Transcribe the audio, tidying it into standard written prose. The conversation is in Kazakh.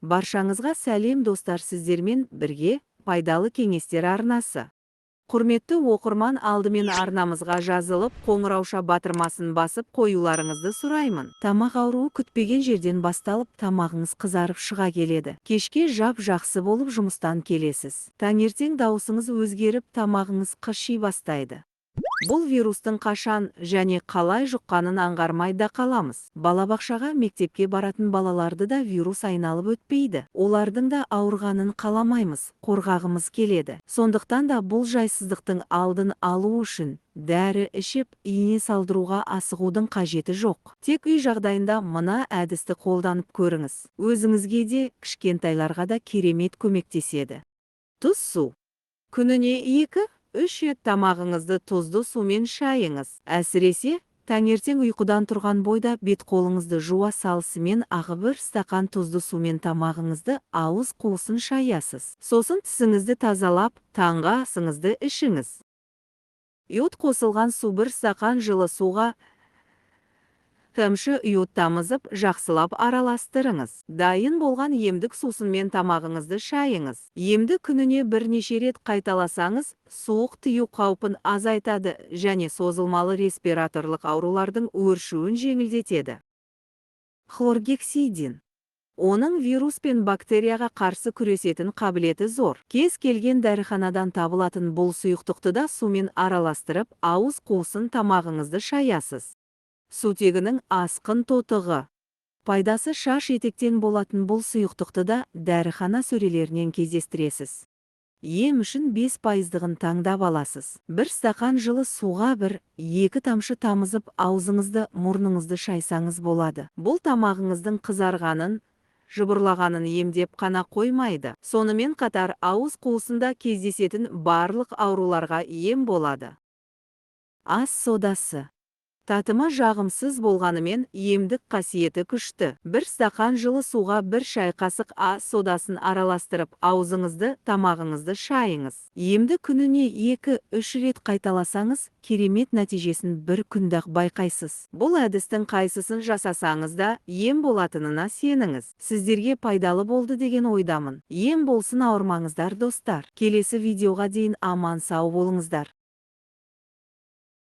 Баршаңызға сәлем достар, сіздермен бірге пайдалы кеңестер арнасы. Құрметті оқырман, алдымен арнамызға жазылып, қоңырауша батырмасын басып қоюларыңызды сұраймын. Тамақ ауруы күтпеген жерден басталып, тамағыңыз қызарып шыға келеді. Кешке жақсы болып жұмыстан келесіз. Таңертең даусыңыз өзгеріп, тамағыңыз қыши бастайды. Бұл вирустың қашан және қалай жұққанын аңғармай да қаламыз. Балабақшаға, мектепке баратын балаларды да вирус айналып өтпейді. Олардың да ауырғанын қаламаймыз, қорғағымыз келеді. Сондықтан да бұл жайсыздықтың алдын алу үшін дәрі ішіп, ине салдыруға асығудың қажеті жоқ. Тек үй жағдайында мына әдісті қолданып көріңіз. Өзіңізге де, кішкентайларға да керемет көмектеседі. Тұз су. Күніне 2-3 рет тамағыңызды тұзды сумен шайыңыз. Әсіресе таңертең ұйқыдан тұрған бойда бет-қолыңызды жуа салысымен ағы 1 стақан тұзды сумен тамағыңызды ауыз қуысын шаясыз. Сосын тісіңізді тазалап, таңғы асыңызды ішіңіз. Йод қосылған су 1 стақан, жылы суға тамшы йод тамызып, жақсылап араластырыңыз. Дайын болған емдік сусынмен тамағыңызды шайыңыз. Емді күніне бірнеше рет қайталасаңыз, суық тию қаупін азайтады және созылмалы респираторлық аурулардың өршуін жеңілдетеді. Хлоргексидин. Оның вирус пен бактерияға қарсы күресетін қабілеті зор. Кез келген дәріханадан табылатын бұл сұйықтықты да сумен араластырып, ауыз қуысын тамағыңызды шаясыз. Сутегінің асқын тотығы. Пайдасы шаш етектен болатын бұл сұйықтықты да дәріхана сөрелерінен кездестіресіз. Ем үшін 5%-ын таңдап аласыз. 1 стақан жылы суға 1-2 тамшы тамызып, аузыңызды, мұрныңызды шайсаңыз болады. Бұл тамағыңыздың қызарғанын, жыбырлағанын емдеп қана қоймайды. Сонымен қатар ауыз қуысында кездесетін барлық ауруларға ем болады. Ас содасы. Татымы жағымсыз болғанымен емдік қасиеті күшті. 1 стақан жылы суға 1 шай қасық ас содасын араластырып, аузыңызды, тамағыңызды шайыңыз. Емді күніне 2-3 рет қайталасаңыз, керемет нәтижесін 1 күнде-ақ байқайсыз. Бұл әдістің қайсысын жасасаңыз да ем болатынына сеніңіз. Сіздерге пайдалы болды деген ойдамын. Ем болсын, ауырмаңыздар достар. Келесі видеоға дейін аман сау болыңыздар.